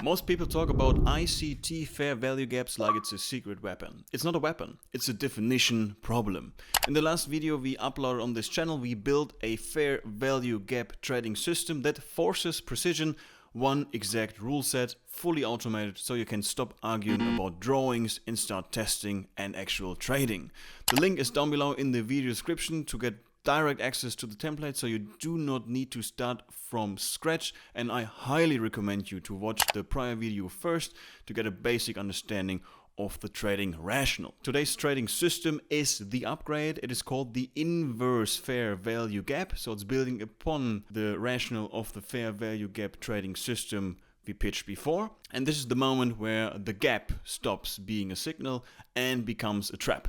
Most people talk about ICT fair value gaps like it's a secret weapon. It's not a weapon, it's a definition problem. In the last video we uploaded on this channel, we built a fair value gap trading system that forces precision, one exact rule set, fully automated, so you can stop arguing about drawings and start testing and actual trading. The link is down below in the video description to get direct access to the template, so you do not need to start from scratch, and I highly recommend you to watch the prior video first to get a basic understanding of the trading rationale. Today's trading system is the upgrade. It is called the inverse fair value gap, so it's building upon the rationale of the fair value gap trading system we pitched before, and this is the moment where the gap stops being a signal and becomes a trap.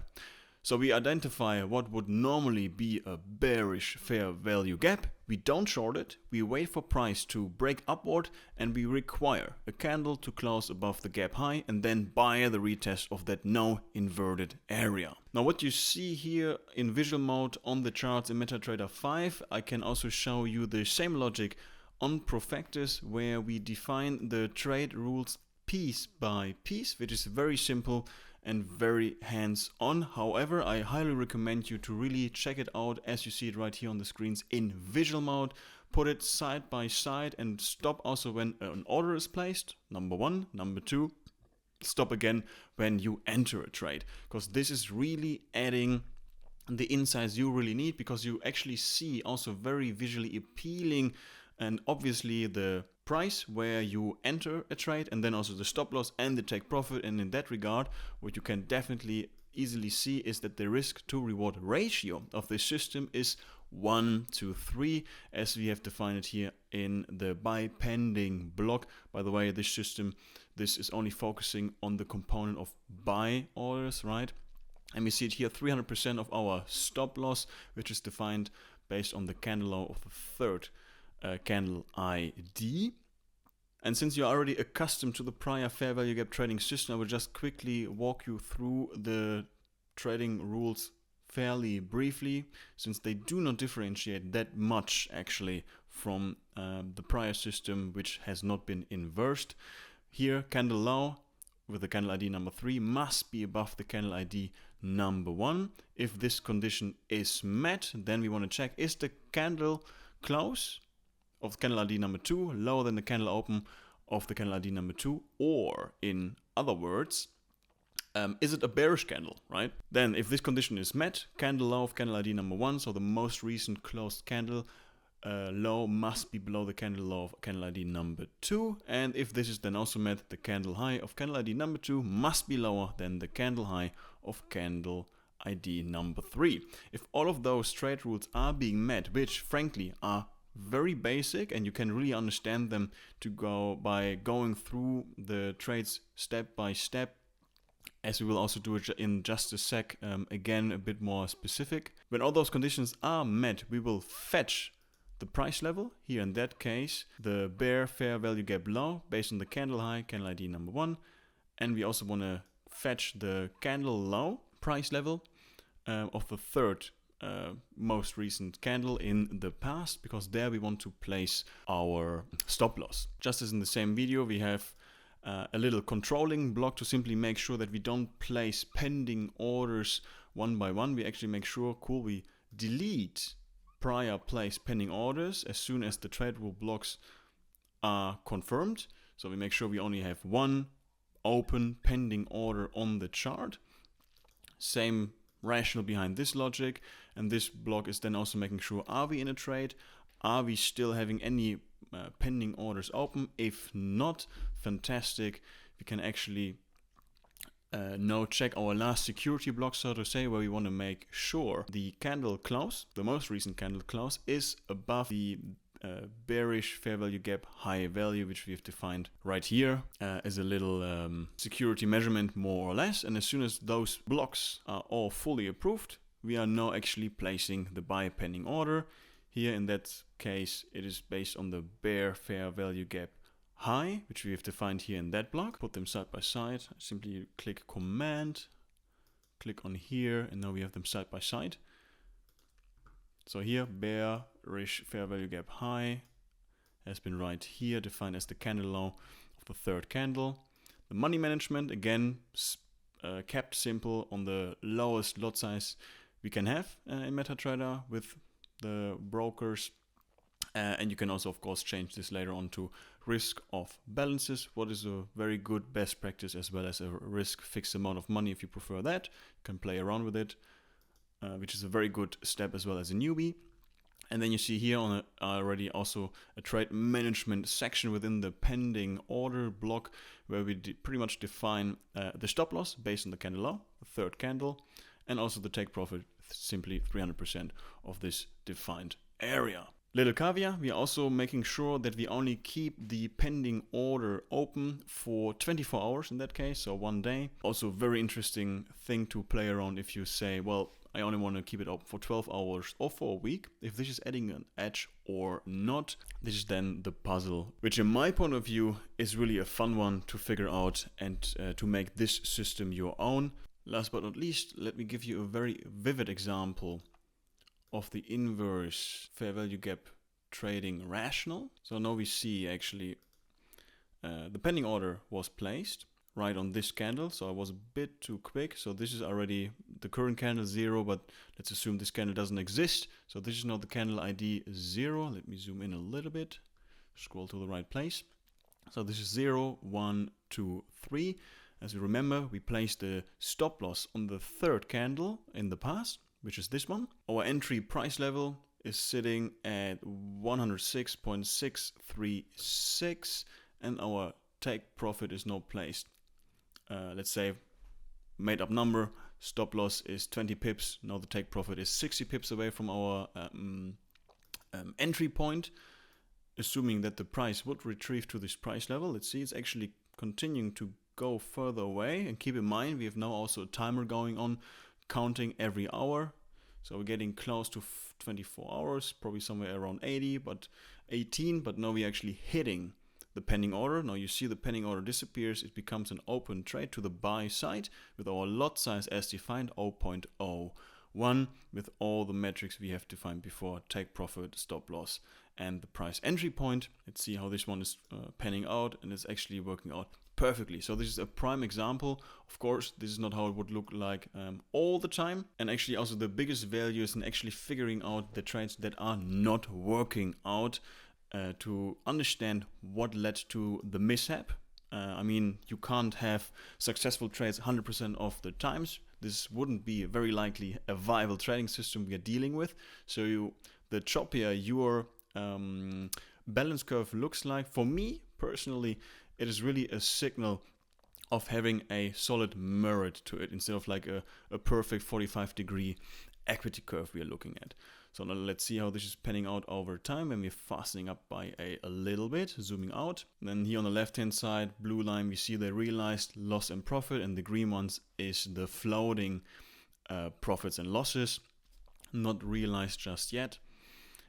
So we identify what would normally be a bearish fair value gap, we don't short it, we wait for price to break upward, and we require a candle to close above the gap high and then buy the retest of that no inverted area. Now what you see here in visual mode on the charts in MetaTrader 5, I can also show you the same logic on Profectus, where we define the trade rules piece by piece, which is very simple and very hands-on. However, I highly recommend you to really check it out as you see it right here on the screens in visual mode. Put it side by side and stop also when an order is placed, number one. Number two, stop again when you enter a trade, because this is really adding the insights you really need, because you actually see also very visually appealing and obviously the price where you enter a trade, and then also the stop loss and the take profit. And in that regard, what you can definitely easily see is that the risk to reward ratio of this system is 1 to 3, as we have defined it here in the buy pending block. By the way, this system, this is only focusing on the component of buy orders, right? And we see it here, 300% of our stop loss, which is defined based on the candle low of the third candle ID. And since you're already accustomed to the prior fair value gap trading system, I will just quickly walk you through the trading rules fairly briefly, since they do not differentiate that much actually from the prior system, which has not been inversed. Here, candle low with the candle ID number 3 must be above the candle ID number 1. If this condition is met, then we want to check, is the candle close of candle ID number 2 lower than the candle open of the candle ID number 2, or in other words, is it a bearish candle, right? Then if this condition is met, candle low of candle ID number 1, so the most recent closed candle low must be below the candle low of candle ID number 2, and if this is then also met, the candle high of candle ID number 2 must be lower than the candle high of candle ID number 3. If all of those trade rules are being met, which frankly are very basic and you can really understand them to go by going through the trades step by step, as we will also do it in just a sec, again a bit more specific. When all those conditions are met, we will fetch the price level, here in that case the bear fair value gap low based on the candle high, candle ID number 1, and we also want to fetch the candle low price level of the third most recent candle in the past, because there we want to place our stop loss. Just as in the same video, we have a little controlling block to simply make sure that we don't place pending orders one by one. We actually make sure, we delete prior placed pending orders as soon as the trade rule blocks are confirmed. So we make sure we only have one open pending order on the chart. Same rationale behind this logic, and this block is then also making sure, are we in a trade, are we still having any pending orders open? If not, fantastic, we can actually now check our last security block, so to say, where we want to make sure the candle close, the most recent candle close, is above the bearish fair value gap high value, which we have defined right here as a little security measurement more or less. And as soon as those blocks are all fully approved, we are now actually placing the buy pending order. Here in that case, it is based on the bear fair value gap high, which we have defined here in that block. Put them side by side. Simply click Command, click on here, and now we have them side by side. So here, bearish fair value gap high has been right here defined as the candle low of the third candle. The money management, again, kept simple on the lowest lot size we can have in MetaTrader with the brokers. And you can also, of course, change this later on to risk of balances, what is a very good best practice, as well as a risk fixed amount of money if you prefer that. You can play around with it, which is a very good step as well as a newbie. And then you see here on already also a trade management section within the pending order block, where we pretty much define the stop loss based on the candle low, the third candle, and also the take profit, simply 300% of this defined area. Little caveat, we are also making sure that we only keep the pending order open for 24 hours in that case, so 1 day. Also very interesting thing to play around if you say, well, I only want to keep it open for 12 hours or for a week. If this is adding an edge or not, this is then the puzzle, which in my point of view is really a fun one to figure out and to make this system your own. Last but not least, let me give you a very vivid example of the inverse fair value gap trading rational. So now we see actually the pending order was placed right on this candle, so I was a bit too quick. So this is already the current candle 0, but let's assume this candle doesn't exist. So this is now the candle ID 0. Let me zoom in a little bit, scroll to the right place. So this is 0, 1, 2, 3. As you remember, we placed the stop loss on the third candle in the past, which is this one. Our entry price level is sitting at 106.636, and our take profit is now placed. Let's say, made up number, stop loss is 20 pips. Now the take profit is 60 pips away from our entry point. Assuming that the price would retrieve to this price level, let's see, it's actually continuing to go further away. And keep in mind, we have now also a timer going on, counting every hour. So we're getting close to 24 hours, probably somewhere around 18, but now we're actually hitting the pending order. Now you see the pending order disappears. It becomes an open trade to the buy side with our lot size as defined, 0.01, with all the metrics we have defined before, take profit, stop loss, and the price entry point. Let's see how this one is panning out, and it's actually working out perfectly. So this is a prime example. Of course, this is not how it would look like all the time. And actually also the biggest value is in actually figuring out the trades that are not working out to understand what led to the mishap. I mean, you can't have successful trades 100% of the times. This wouldn't be very likely a viable trading system we are dealing with. So the choppier your balance curve looks like, for me personally, it is really a signal of having a solid merit to it instead of like a perfect 45-degree equity curve we are looking at. So now let's see how this is panning out over time when we're fastening up by a little bit, zooming out. And then here on the left-hand side, blue line, we see the realized loss and profit, and the green ones is the floating profits and losses, not realized just yet.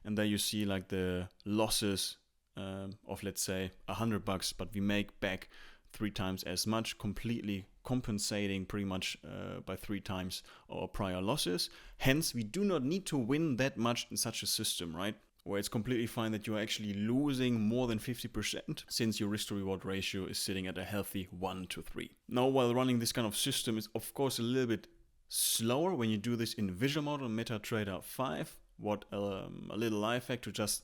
And there you see like the losses of, let's say, $100, but we make back 3 times as much, completely compensating pretty much by 3 times our prior losses. Hence, we do not need to win that much in such a system, right? Where it's completely fine that you're actually losing more than 50% since your risk to reward ratio is sitting at a healthy 1 to 3. Now, while running this kind of system is of course a little bit slower when you do this in visual mode on MetaTrader 5. What a little life hack to just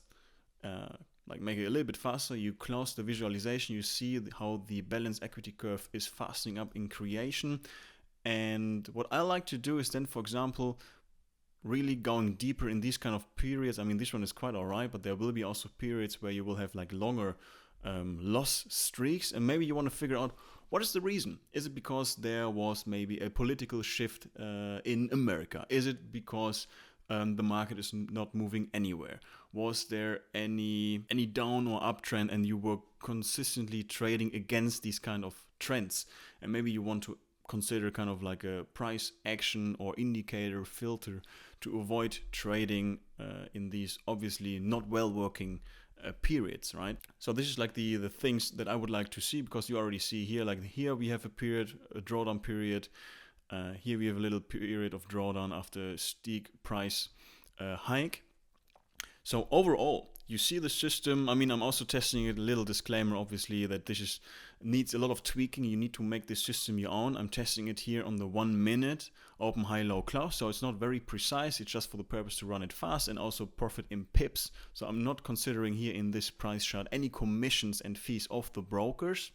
like make it a little bit faster. You close the visualization, you see how the balance equity curve is fastening up in creation. And what I like to do is then, for example, really going deeper in these kind of periods. I mean, this one is quite alright, but there will be also periods where you will have like longer loss streaks, and maybe you want to figure out what is the reason. Is it because there was maybe a political shift in America? Is it because the market is not moving anywhere? Was there any down or uptrend and you were consistently trading against these kind of trends? And maybe you want to consider kind of like a price action or indicator filter to avoid trading in these obviously not well working periods, right? So this is like the things that I would like to see, because you already see here, like here we have a period, a drawdown period. Here we have a little period of drawdown after a steep price hike. So overall, you see the system. I mean, I'm also testing it. A little disclaimer, obviously, that this needs a lot of tweaking. You need to make this system your own. I'm testing it here on the 1 minute open, high, low, close. So it's not very precise. It's just for the purpose to run it fast and also profit in pips. So I'm not considering here in this price chart any commissions and fees of the brokers.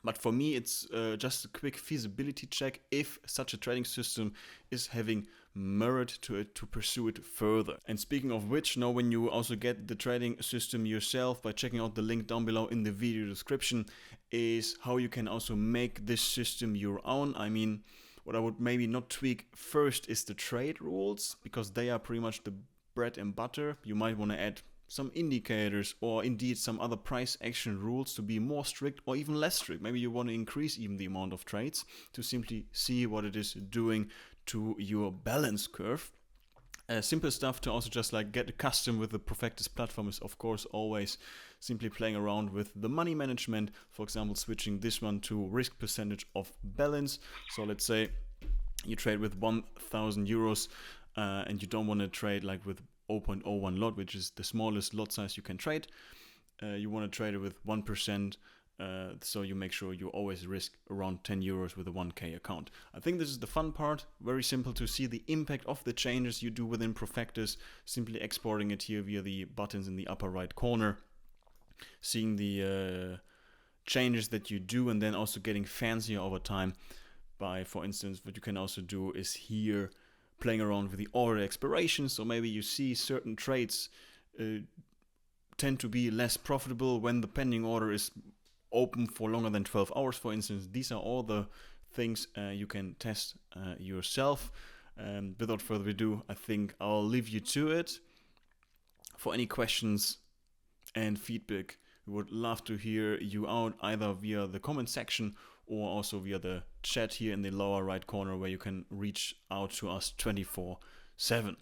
But for me, it's just a quick feasibility check if such a trading system is having merit to it to pursue it further. And speaking of which, now when you also get the trading system yourself by checking out the link down below in the video description, is how you can also make this system your own. I mean, what I would maybe not tweak first is the trade rules, because they are pretty much the bread and butter. You might want to add some indicators or indeed some other price action rules to be more strict or even less strict. Maybe you want to increase even the amount of trades to simply see what it is doing to your balance curve. Simple stuff to also just like get accustomed with the Profectus platform is of course always simply playing around with the money management. For example, switching this one to risk percentage of balance. So let's say you trade with 1,000 euros and you don't want to trade like with 0.01 lot, which is the smallest lot size you can trade. You want to trade it with 1%, so you make sure you always risk around 10 euros with a 1k account. I think this is the fun part. Very simple to see the impact of the changes you do within Profectus, simply exporting it here via the buttons in the upper right corner, seeing the changes that you do, and then also getting fancier over time by, for instance, what you can also do is here playing around with the order expiration. So maybe you see certain trades tend to be less profitable when the pending order is open for longer than 12 hours, for instance. These are all the things you can test yourself. Without further ado, I think I'll leave you to it. For any questions and feedback, we would love to hear you out either via the comment section or also via the chat here in the lower right corner, where you can reach out to us 24/7.